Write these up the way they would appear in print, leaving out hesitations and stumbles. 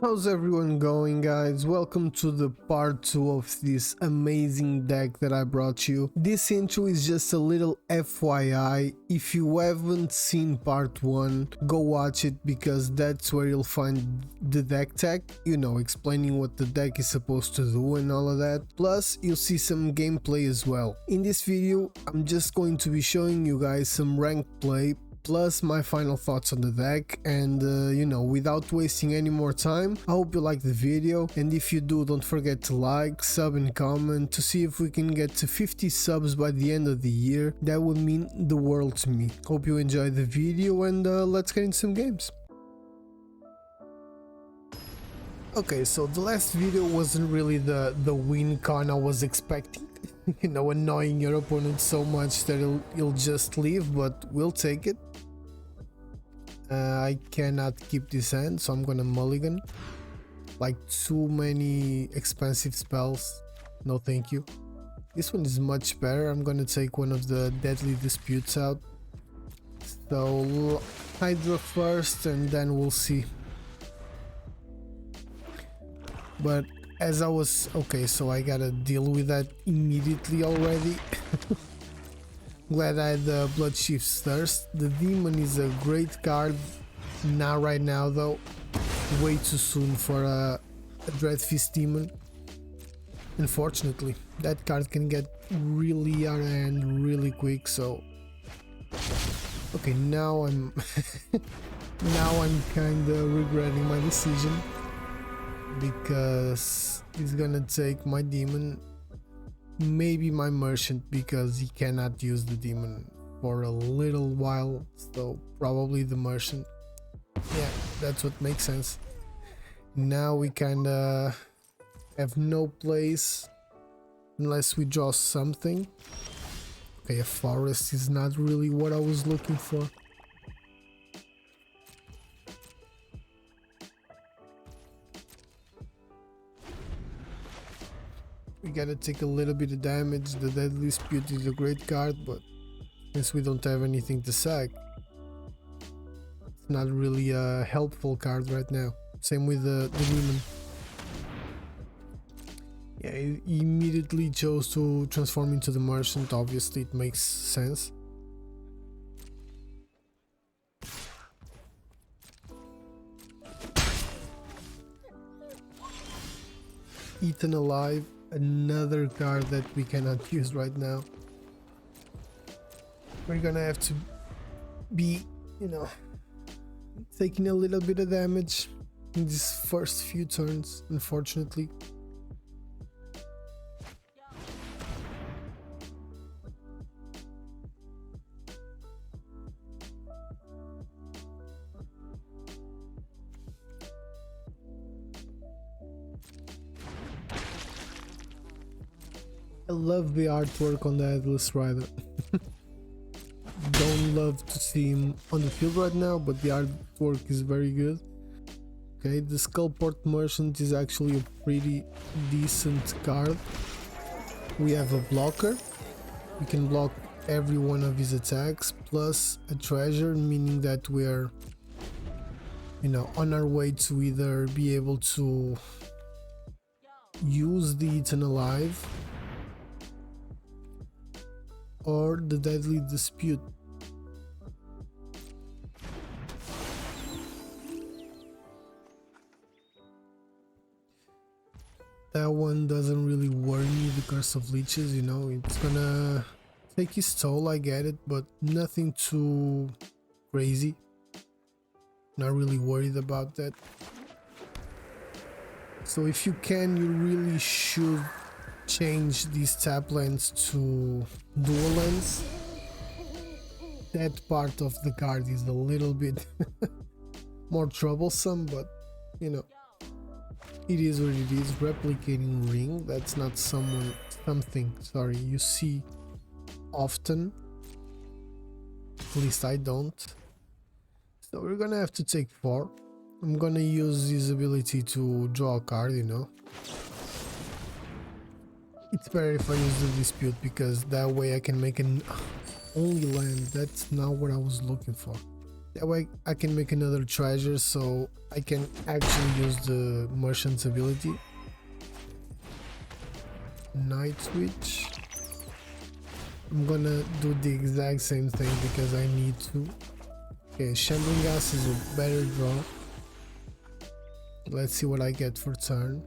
How's everyone going, guys? Welcome to the part 2 of this amazing deck that I brought you. This intro is just a little FYI. If you haven't seen part 1, go watch it because that's where you'll find the deck tech, explaining what the deck is supposed to do and all of that. Plus, you'll see some gameplay as well. In this video, I'm just going to be showing you guys some ranked play, plus my final thoughts on the deck, and without wasting any more time, I hope you like the video, and if you do, don't forget to like, sub and comment to see if we can get to 50 subs by the end of the year. That would mean the world to me. Hope you enjoyed the video, and let's get into some games. Okay, so the last video wasn't really the win con I was expecting. Annoying your opponent so much that he'll just leave, but we'll take it. I cannot keep this hand, so I'm gonna mulligan. Like, too many expensive spells. No thank you. This one is much better. I'm gonna take one of the deadly disputes out. So Hydra first, and then we'll see. But as I was... okay, so I gotta deal with that immediately already. Glad I had the Bloodchief's Thirst. The Demon is a great card. Not right now though. Way too soon for a Dreadfist Demon. Unfortunately, that card can get really out of hand really quick, so... okay, now I'm... now I'm kinda regretting my decision, because he's gonna take my Demon, maybe my Merchant, because he cannot use the Demon for a little while, so probably the Merchant. Yeah, that's what makes sense. Now we kinda have no place unless we draw something. Okay, a forest is not really what I was looking for. We gotta take a little bit of damage. The Deadly Dispute is a great card, but since we don't have anything to sack, it's not really a helpful card right now. Same with the Demon. Yeah, he immediately chose to transform into the Merchant. Obviously, it makes sense. Eaten Alive. Another card that we cannot use right now. We're gonna have to be, taking a little bit of damage in these first few turns, unfortunately. I love the artwork on the Headless Rider. Don't love to see him on the field right now, but the artwork is very good. Okay, the Skullport Merchant is actually a pretty decent card. We have a blocker. We can block every one of his attacks, plus a treasure, meaning that we're, on our way to either be able to use the Eaten Alive or the Deadly Dispute. That one doesn't really worry me, the Curse of Leeches, it's gonna take his toll, I get it, but nothing too crazy. Not really worried about that. So if you can, you really should change these tap lands to dual lands. That part of the card is a little bit more troublesome, but it is what it is. Replicating Ring, that's not something you see often. At least I don't. So we're gonna have to take 4. I'm gonna use his ability to draw a card, It's better if I use the Dispute, because that way I can make an only land. That's not what I was looking for. That way I can make another treasure, so I can actually use the merchant's ability. Night switch. I'm gonna do the exact same thing because I need to. Okay, shambling gas is a better draw. Let's see what I get for turn.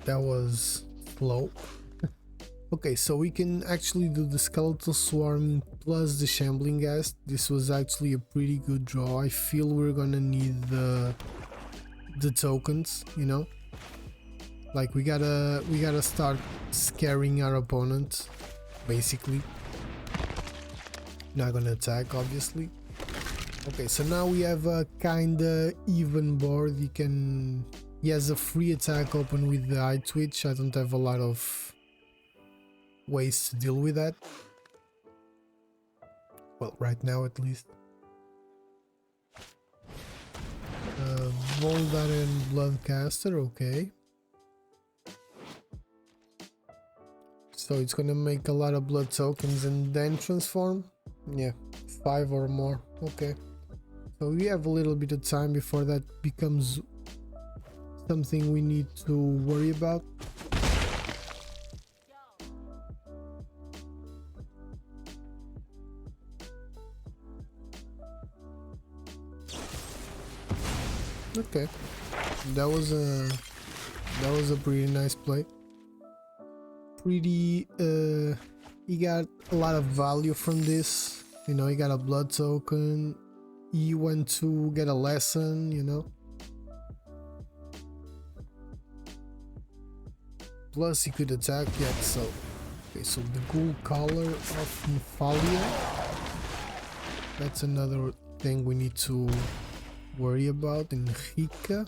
That was slow. Okay, so we can actually do the skeletal swarming plus the shambling gas. This was actually a pretty good draw. I feel we're gonna need the tokens, you know, like we gotta start scaring our opponent, basically. Not gonna attack, obviously. Okay, so now we have a kinda even board. He has a free attack open with the eye twitch. I don't have a lot of ways to deal with that, well, right now at least. Voldar and Bloodcaster, okay. So it's gonna make a lot of blood tokens and then transform? Yeah, 5 or more, okay. So we have a little bit of time before that becomes something we need to worry about. Okay, that was a pretty nice play. Pretty he got a lot of value from this, you know. He got a blood token, he went to get a lesson, you know, plus he could attack yet. So okay, so the ghoul collar of Nephalia, that's another thing we need to worry about. In Hika,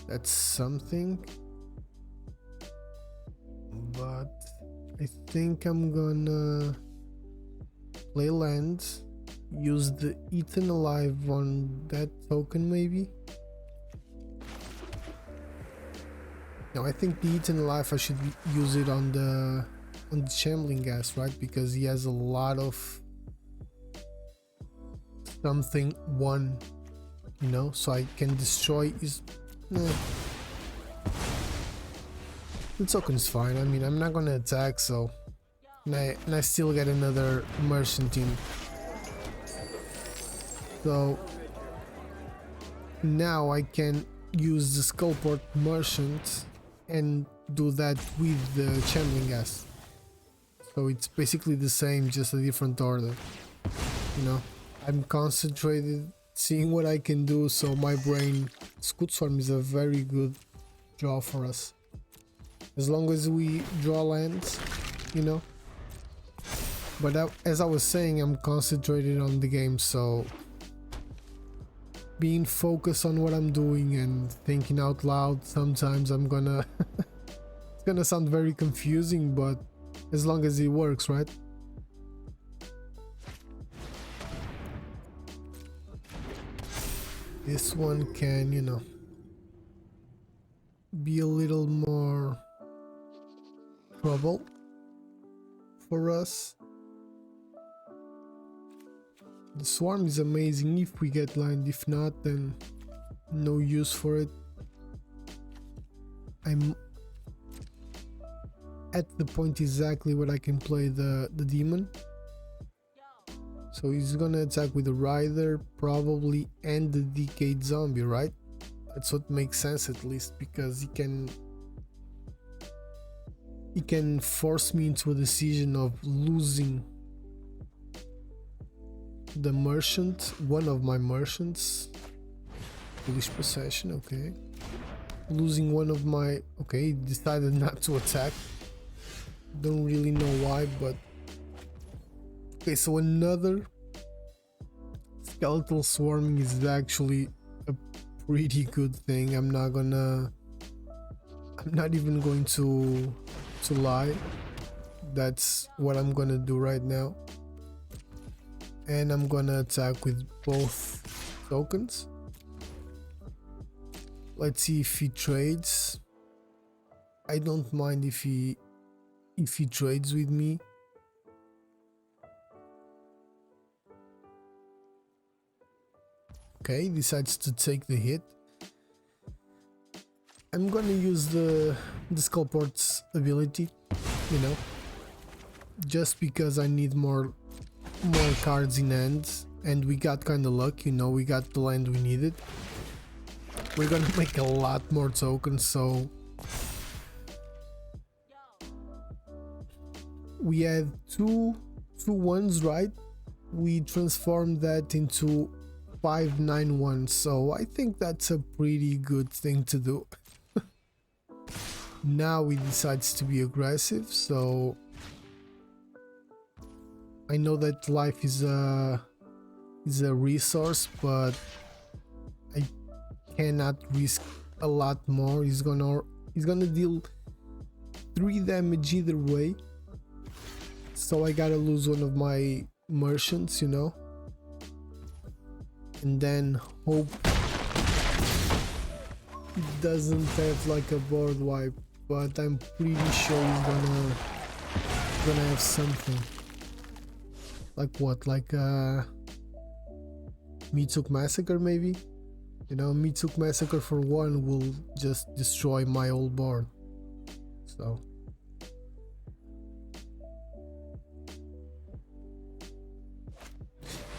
that's something, but I think I'm gonna play land, use the Eaten Alive on that token maybe. No, I think the Eaten Alive I should use it on the shambling gas, right? Because he has a lot of something one, you know, so I can destroy his. The token is fine. I mean, I'm not gonna attack, so and I still get another merchant team. So now I can use the Skullport merchant and do that with the channeling gas. So it's basically the same, just a different order, you know. I'm concentrated, seeing what I can do, so my brain. Scoot Swarm is a very good draw for us, as long as we draw lands, you know. But as I was saying, I'm concentrated on the game, so being focused on what I'm doing and thinking out loud, sometimes I'm gonna it's gonna sound very confusing, but as long as it works, right? This one can, you know, be a little more trouble for us. The swarm is amazing if we get lined, if not, then no use for it. I'm at the point exactly where I can play the demon. So he's gonna attack with the rider probably and the decayed zombie, right? That's what makes sense, at least, because he can force me into a decision of losing the merchant, one of my merchants. Foolish possession, okay. Losing one of my, okay, he decided not to attack. Don't really know why, but okay, so another skeletal swarming is actually a pretty good thing. I'm not even going to lie. That's what I'm gonna do right now. And I'm gonna attack with both tokens. Let's see if he trades. I don't mind if he trades with me. Okay, decides to take the hit. I'm gonna use the Skullport's ability, you know, just because I need more cards in hand, and we got kinda lucky, you know, we got the land we needed. We're gonna make a lot more tokens, so we had two ones, right? We transformed that into 591, so I think that's a pretty good thing to do. Now he decides to be aggressive, so I know that life is a resource, but I cannot risk a lot more. He's gonna deal 3 damage either way, so I gotta lose one of my merchants, you know, and then hope he doesn't have like a board wipe, but I'm pretty sure he's gonna have something. Like what? Like Mitsuk Massacre maybe? You know, Mitsuk Massacre for 1 will just destroy my whole board. So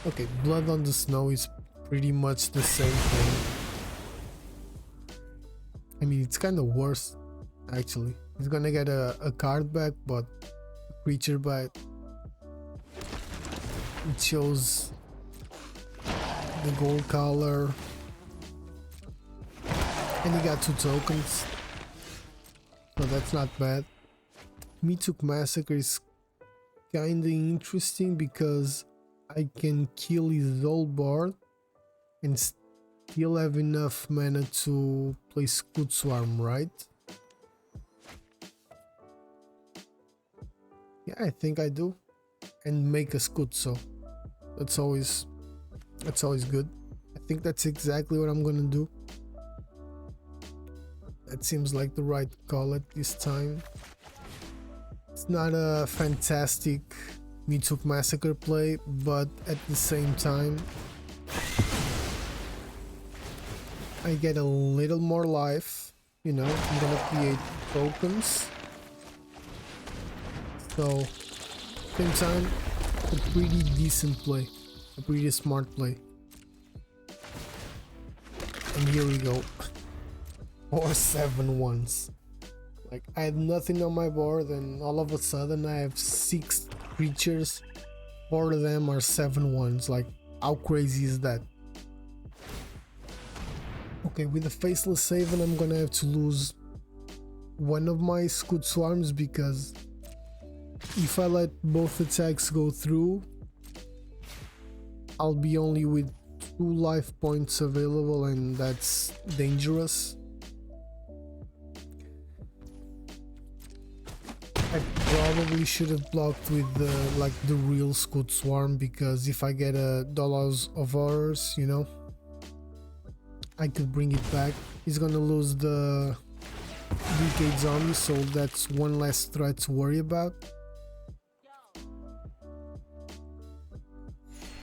okay, Blood on the Snow is pretty much the same thing. I mean, it's kind of worse actually. He's gonna get a card back, but a creature back. It shows the gold color, and he got 2 tokens, so that's not bad. Mitsuk Massacre is kinda interesting because I can kill his whole board and still have enough mana to play Scoot Swarm, right? Yeah, I think I do. And make a Scoot, so that's always good. I think that's exactly what I'm gonna do. That seems like the right call at this time. It's not a fantastic Mitsuk Massacre play, but at the same time I get a little more life, you know. I'm gonna create tokens, so same time a pretty decent play, a pretty smart play. And here we go. 4 7-1s. Like, I had nothing on my board and all of a sudden I have 6 creatures. 4 of them are 7-1s. Like, how crazy is that? Okay, with the Faceless Haven I'm gonna have to lose one of my Scoot Swarms, because if I let both attacks go through, I'll be only with 2 life points available, and that's dangerous. I probably should have blocked with the real Scoot Swarm, because if I get a Dollars of Horrors, you know, I could bring it back. He's gonna lose the Decade Zombie, so that's one less threat to worry about.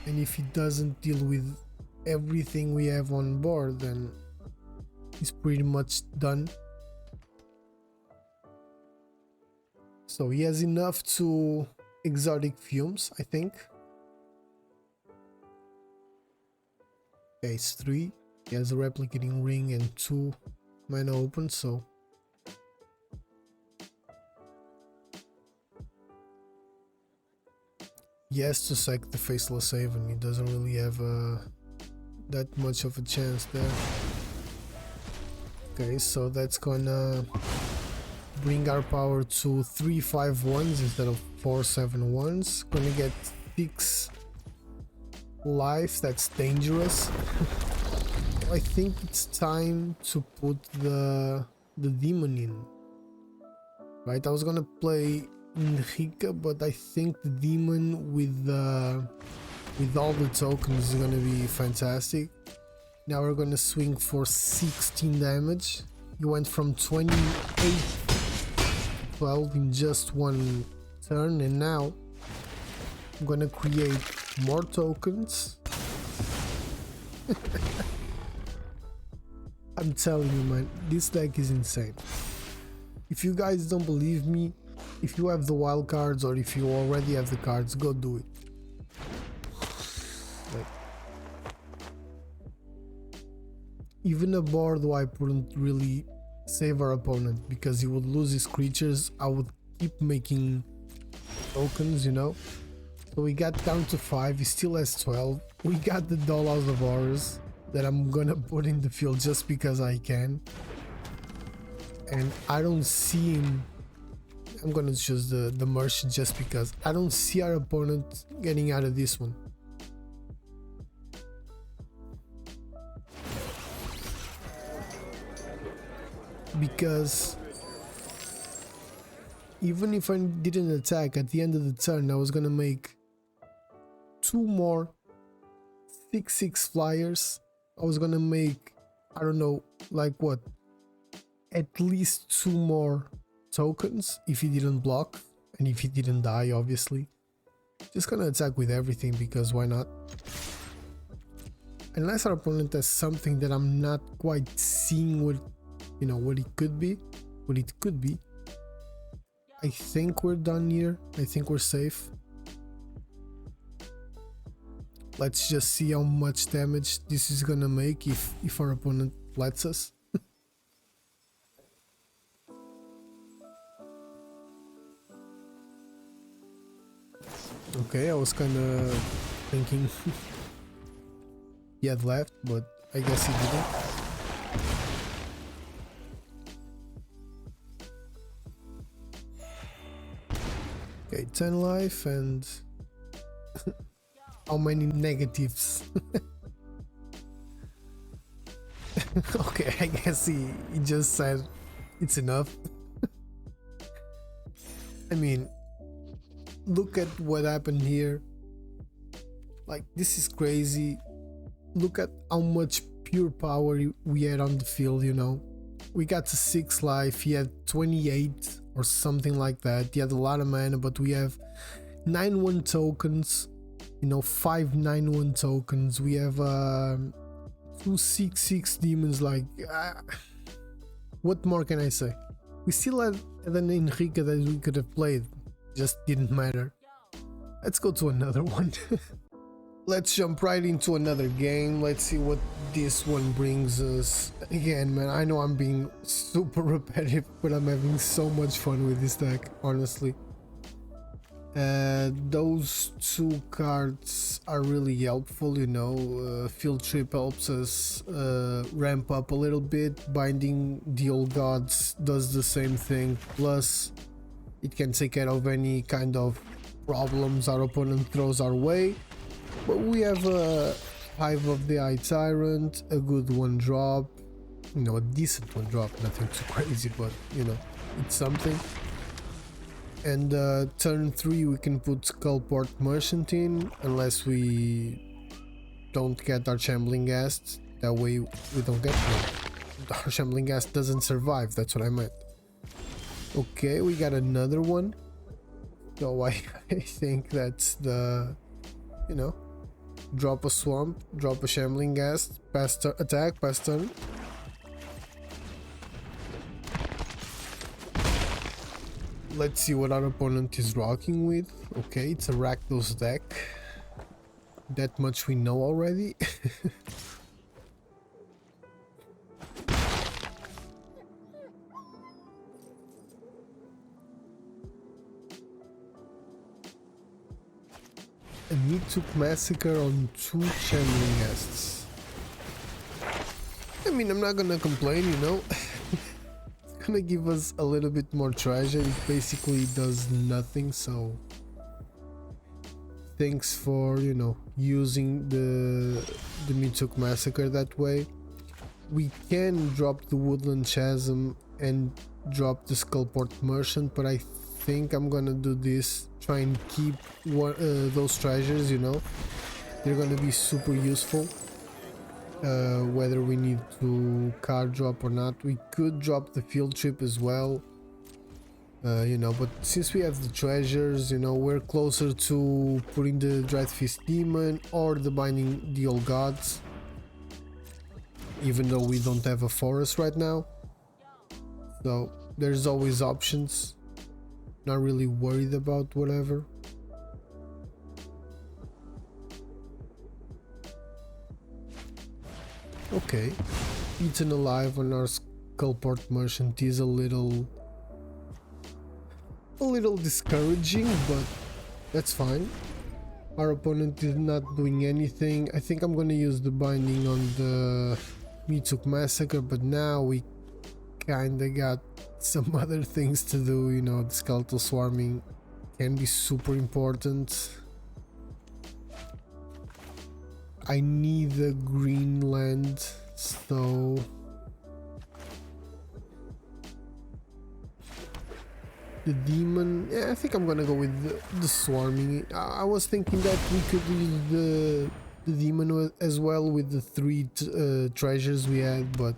And if he doesn't deal with everything we have on board, then he's pretty much done. So he has enough to Exotic Fumes, I think. Okay, it's 3. He has a Replicating Ring and 2 mana open, so he has to sack the Faceless Haven. He doesn't really have that much of a chance there. Okay, so that's gonna bring our power to 3 5-1s instead of 4 7-1s. Gonna get 6 life. That's dangerous. I think it's time to put the demon in. Right, I was gonna play Enrique, but I think the demon with all the tokens is gonna be fantastic. Now we're gonna swing for 16 damage. You went from 28 to 12 in just one turn, and now I'm gonna create more tokens. I'm telling you, man, this deck is insane. If you guys don't believe me, if you have the wild cards or if you already have the cards, go do it. Like, even a board wipe wouldn't really save our opponent because he would lose his creatures. I would keep making tokens, you know. So we got down to 5, he still has 12. We got the Dollhouse of Horrors that I'm gonna put in the field just because I can. And I don't see him. I'm gonna choose the Merchant just because I don't see our opponent getting out of this one. Because even if I didn't attack at the end of the turn, I was gonna make 2 more 6/6 flyers. I was gonna make, I don't know, like what, at least 2 more tokens if he didn't block and if he didn't die, obviously. Just gonna attack with everything because why not? Unless our opponent has something that I'm not quite seeing what, you know, what it could be. I think we're done here. I think we're safe. Let's just see how much damage this is gonna make if our opponent lets us. Okay, I was kinda thinking he had left, but I guess he didn't. Okay, 10 life and how many negatives? Okay, I guess he just said it's enough. I mean, look at what happened here. Like, this is crazy. Look at how much pure power we had on the field, you know. We got to 6 life, he had 28 or something like that. He had a lot of mana, but we have 9/1 tokens, you know, 5 9/1 tokens. We have 2 6/6 demons. Like, what more can I say? We still had an Enrique that we could have played, just didn't matter. Let's go to another one. Let's jump right into another game. Let's see what this one brings us. Again, man, I know I'm being super repetitive, but I'm having so much fun with this deck, honestly. Those 2 cards are really helpful, you know. Field Trip helps us ramp up a little bit. Binding the Old Gods does the same thing, plus it can take care of any kind of problems our opponent throws our way. But we have a Hive of the Eye Tyrant, a good 1-drop, you know, a decent 1-drop, nothing too crazy, but you know, it's something. And turn 3 we can put Skullport Merchant in, unless we don't get our Shambling Ghast. That way we don't get one. Our Shambling Ghast doesn't survive, that's what I meant. Okay, we got another one. So I think that's the, you know, drop a Swamp, drop a Shambling Ghast, pass turn, attack, pass turn. Let's see what our opponent is rocking with. Okay, it's a Rakdos deck. That much we know already. A Meat Massacre on 2 Shambling Ghasts. I mean, I'm not gonna complain, you know. It's gonna give us a little bit more treasure. It basically does nothing, so thanks for, you know, using the Meat Massacre that way. We can drop the Woodland Chasm and drop the Skullport Merchant, but I think I'm gonna do this, try and keep those treasures, you know. They're gonna be super useful. whether we need to card drop or not. We could drop the field trip as well, you know, but since we have the treasures, you know, we're closer to putting the Dread Fist Demon or the Binding the Old Gods, even though we don't have a forest right now. So there's always options. Not really worried about whatever. Okay, eaten alive on our Skullport Merchant is a little discouraging, but that's fine. Our opponent is not doing anything. I think I'm gonna use the binding on the Mitsuk Massacre, but now we kinda got some other things to do, you know. The skeletal swarming can be super important. I need the green land, so the demon, yeah, I think I'm gonna go with the swarming. I was thinking that we could use the demon as well with the 3 treasures we had, but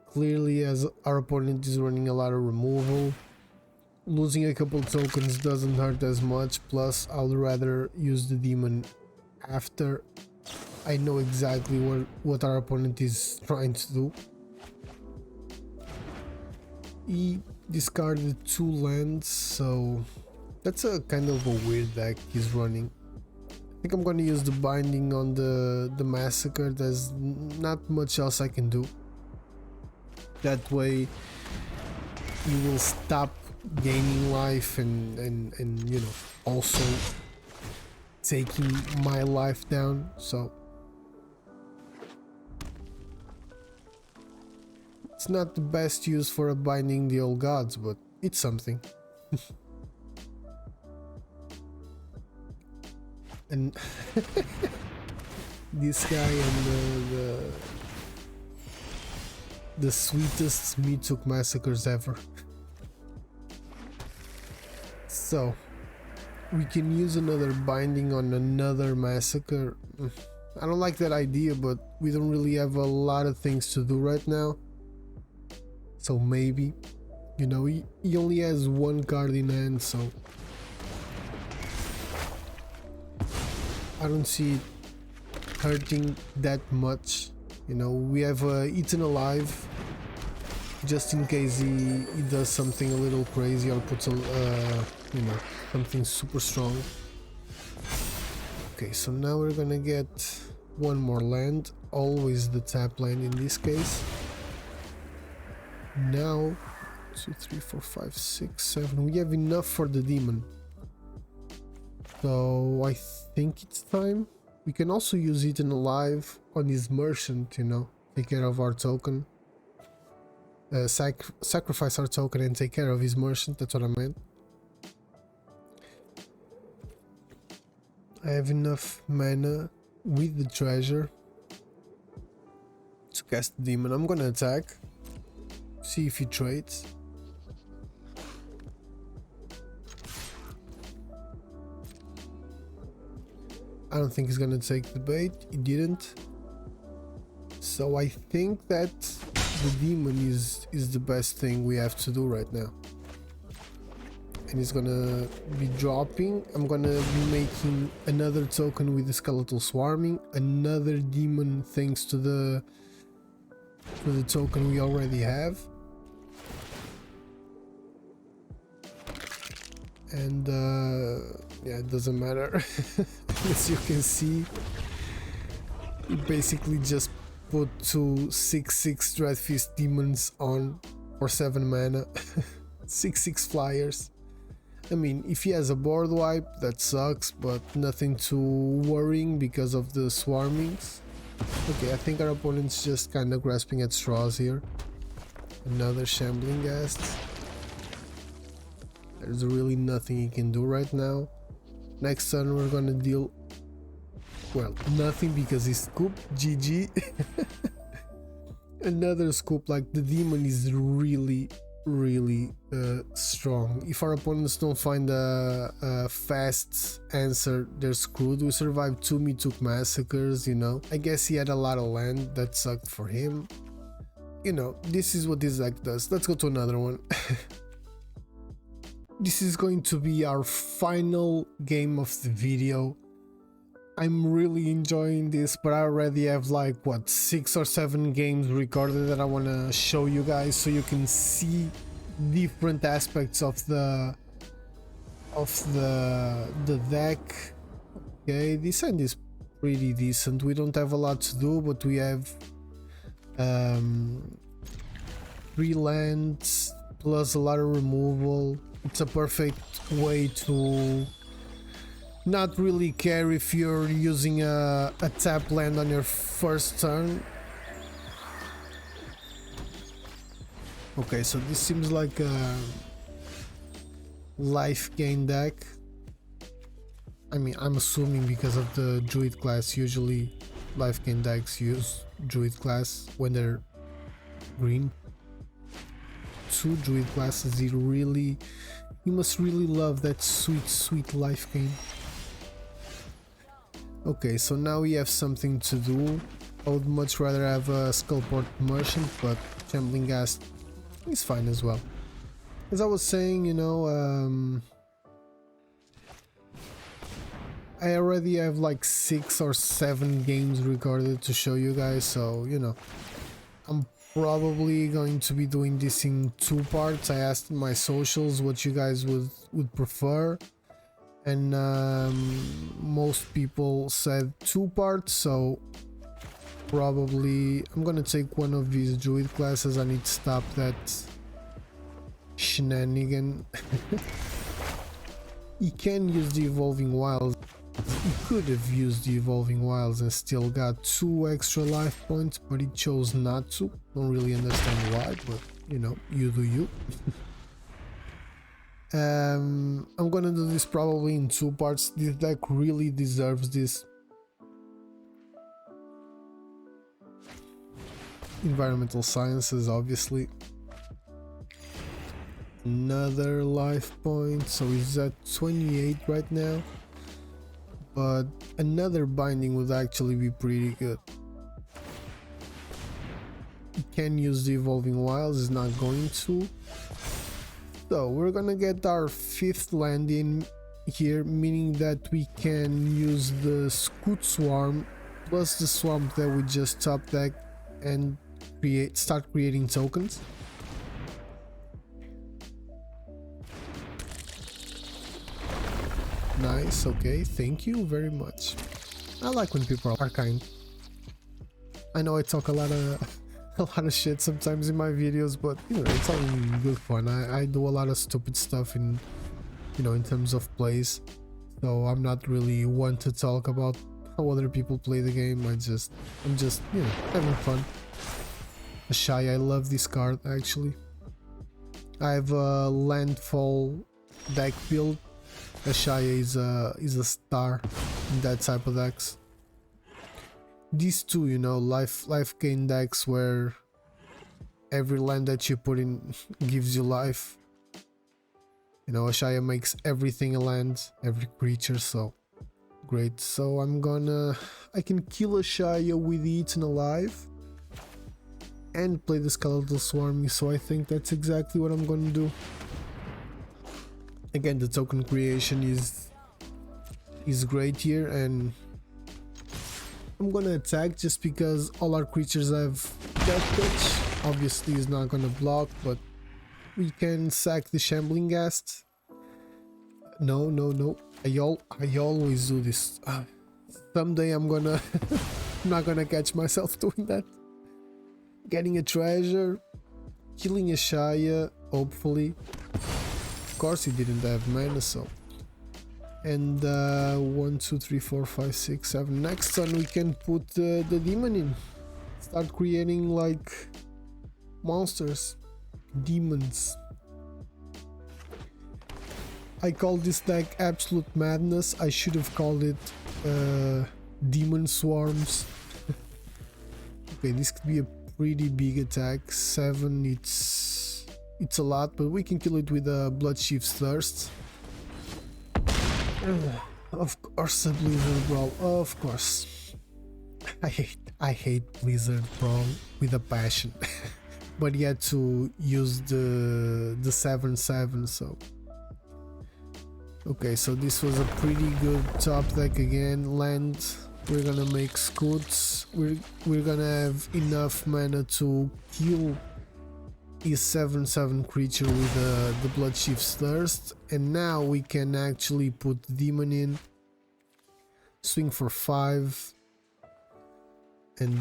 clearly as our opponent is running a lot of removal, losing a couple tokens doesn't hurt as much. Plus I would rather use the demon after I know exactly what our opponent is trying to do. He discarded 2 lands, so that's a kind of a weird deck he's running. I think I'm gonna use the binding on the massacre. There's not much else I can do. That way you will stop gaining life and you know, also taking my life down. So it's not the best use for a binding the old gods, but it's something. And this guy and the sweetest Mitsuk massacres ever. So we can use another binding on another massacre. I don't like that idea, but we don't really have a lot of things to do right now. So maybe, you know, he only has 1 card in hand, so I don't see it hurting that much. You know, we have Eaten Alive just in case he does something a little crazy or puts a you know, something super strong. Okay, so now we're gonna get 1 more land, always the tap land in this case. Now 2, 3, 4, 5, 6, 7, we have enough for the demon, so I think it's time. We can also use Eaten Alive on his merchant, you know, take care of our token, sacrifice our token and take care of his merchant. That's what I meant. I have enough mana with the treasure to cast the demon. I'm gonna attack, see if he trades. I don't think he's gonna take the bait. He didn't. So I think that the demon is the best thing we have to do right now. And he's gonna be dropping. I'm gonna be making another token with the skeletal swarming, another demon thanks to the token we already have. And yeah, it doesn't matter. As you can see, he basically just put 2 6/6 Dread Fist demons on for 7 mana. 6/6 flyers. I mean, if he has a board wipe, that sucks, but nothing too worrying because of the swarmings. Okay, I think our opponent's just kind of grasping at straws here. Another Shambling Ghast. There's really nothing he can do right now. Next turn we're gonna deal, well, nothing because he scooped. GG. Another scoop. Like, the demon is really really strong. If our opponents don't find a fast answer, they're screwed. We survived 2 Me-took massacres, you know. I guess he had a lot of land, that sucked for him. You know, this is what this deck does. Let's go to another one. This is going to be our final game of the video. I'm really enjoying this, but I already have like what 6 or 7 games recorded that I want to show you guys so you can see different aspects of the deck. Okay, this end is pretty decent. We don't have a lot to do, but we have 3 lands plus a lot of removal. It's a perfect way to not really care if you're using a tap land on your first turn. Okay, so this seems like a life gain deck. I mean, I'm assuming because of the druid class. Usually life gain decks use druid class when they're green. 2 druid classes, you must really love that sweet life gain. Okay, so now we have something to do. I would much rather have a Skullport Merchant, but Shambling Ghast is fine as well. As I was saying, you know, I already have like 6 or 7 games recorded to show you guys, so you know, I'm probably going to be doing this in 2 parts. I asked in my socials what you guys would prefer, and most people said 2 parts, so probably I'm gonna take one of these druid classes. I need to stop that shenanigan. He can use the Evolving Wilds. He could have used the Evolving Wilds and still got 2 extra life points, but he chose not to. Don't really understand why, but you know, you do you. I'm gonna do this probably in 2 parts. This deck really deserves this. Environmental Sciences, obviously. Another life point, so he's at 28 right now. But another binding would actually be pretty good. He can use the Evolving Wilds, is not going to. So we're gonna get our 5th land in here, meaning that we can use the Scoot Swarm plus the Swamp that we just top deck and start creating tokens. Nice, okay, thank you very much. I like when people are kind. I know I talk a lot of shit sometimes in my videos, but you know, it's all in good fun. I do a lot of stupid stuff in, you know, in terms of plays, so I'm not really one to talk about how other people play the game. I'm just, you know, having fun. Ashaya, I love this card actually. I have a landfall deck build. Ashaya is a star in that type of decks. These two, you know, life gain decks where every land that you put in gives you life. You know, Ashaya makes everything a land, every creature, so great. So I can kill Ashaya with Eaten Alive and play the Skeletal Swarmy, so I think that's exactly what I'm gonna do. Again, the token creation is great here, and I'm gonna attack just because all our creatures have Death Touch. Obviously is not gonna block, but we can sack the Shambling Ghast. No, I always do this. Someday I'm gonna I'm not gonna catch myself doing that. Getting a treasure, killing a Shaya, hopefully. Of course he didn't have mana, so. And 1, 2, 3, 4, 5, 6, 7. Next turn we can put the demon in. Start creating like monsters, demons. I call this deck Absolute Madness. I should have called it Demon Swarms. Okay, this could be a pretty big attack. 7, it's it's a lot, but we can kill it with a Blood Chief's Thirst. Of course, a Blizzard Brawl, of course. I hate Blizzard Brawl with a passion. But he had to use the 7/7, so okay, so this was a pretty good top deck again. Land, we're gonna make Scoots, we're gonna have enough mana to kill his 7/7 creature with the Blood Chief's Thirst, and now we can actually put Demon in, swing for 5, and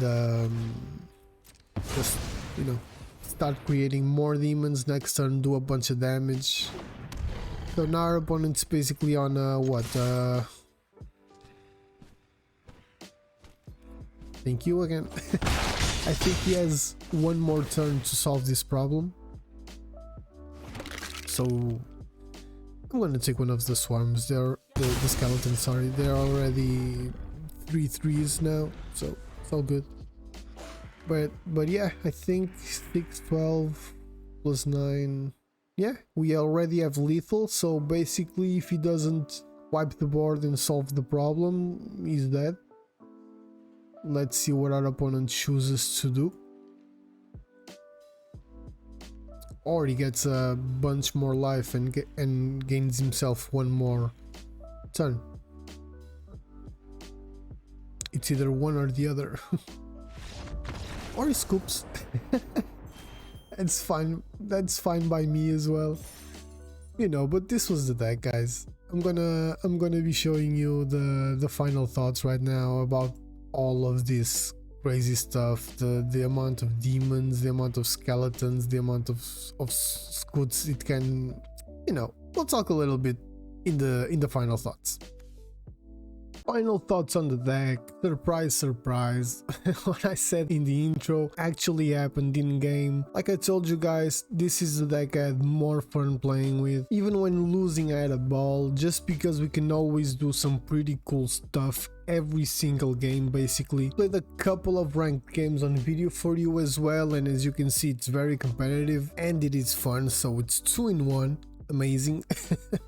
just, you know, start creating more demons. Next turn do a bunch of damage. So now our opponent's basically on what, thank you again. I think he has one more turn to solve this problem, so I'm gonna take one of the swarms. They're the skeletons, sorry, they're already 3/3s now, so it's all good. But yeah, I think 6, 12 plus 9. Yeah, we already have lethal, so basically if he doesn't wipe the board and solve the problem, he's dead. Let's see what our opponent chooses to do. Or he gets a bunch more life and gains himself one more turn. It's either one or the other. Or he scoops. It's fine. That's fine by me as well. You know, but this was the deck, guys. I'm gonna be showing you the final thoughts right now about all of this crazy stuff. The amount of demons, the amount of skeletons, the amount of scoots it can, you know, we'll talk a little bit in the final thoughts. Final thoughts on the deck. Surprise, surprise. What I said in the intro actually happened in game. Like I told you guys, this is the deck I had more fun playing with. Even when losing, I had a ball, just because we can always do some pretty cool stuff every single game. Basically played a couple of ranked games on video for you as well, and as you can see, it's very competitive and it is fun, so it's 2 in 1. Amazing.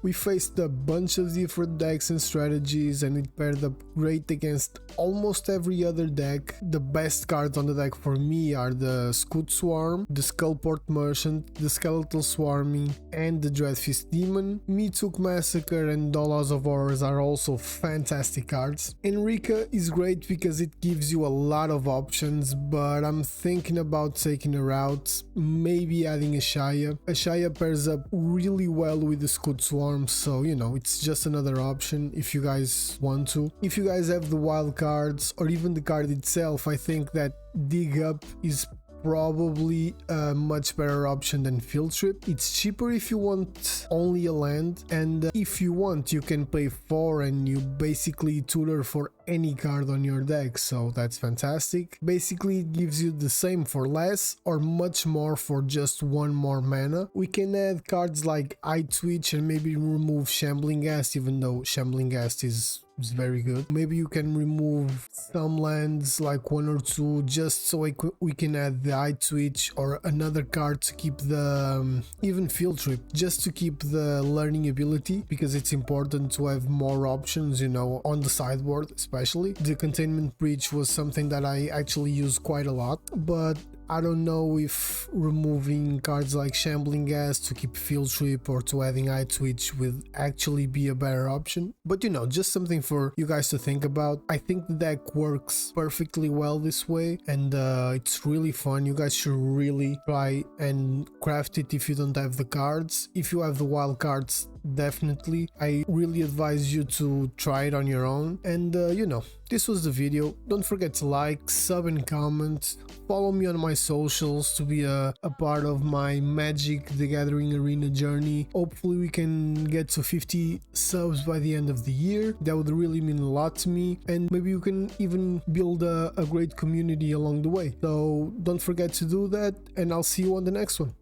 We faced a bunch of different decks and strategies, and it paired up great against almost every other deck. The best cards on the deck for me are the Scout Swarm, the Skullport Merchant, the Skeletal Swarming, and the Dreadfist Demon. Meathook Massacre and Dollars of Horrors are also fantastic cards. Enrica is great because it gives you a lot of options, but I'm thinking about taking her out, maybe adding Ashaya. Ashaya pairs up really well with the Scout Swarm, so you know, it's just another option if you guys want to. If you guys have the wild cards or even the card itself, I think that Dig Up is probably a much better option than Field Trip. It's cheaper if you want only a land, and if you want, you can pay 4 and you basically tutor for any card on your deck, so that's fantastic. Basically it gives you the same for less or much more for just 1 more mana. We can add cards like Eye Twitch and maybe remove Shambling Ghast, even though Shambling Ghast is very good. Maybe you can remove some lands, like 1 or 2, just so we can add the Eye Twitch or another card to keep the even Field Trip, just to keep the learning ability, because it's important to have more options, you know, on the sideboard. Especially the Containment Breach was something that I actually use quite a lot, but I don't know if removing cards like Shambling Ghast to keep Field Trip or to adding Eye Twitch would actually be a better option. But you know, just something for you guys to think about. I think the deck works perfectly well this way, and it's really fun. You guys should really try and craft it if you don't have the cards. If you have the wild cards, definitely I really advise you to try it on your own. And you know, this was the video. Don't forget to like, sub and comment. Follow me on my socials to be a part of my Magic the Gathering Arena journey. Hopefully we can get to 50 subs by the end of the year. That would really mean a lot to me, and maybe you can even build a great community along the way. So don't forget to do that, and I'll see you on the next one.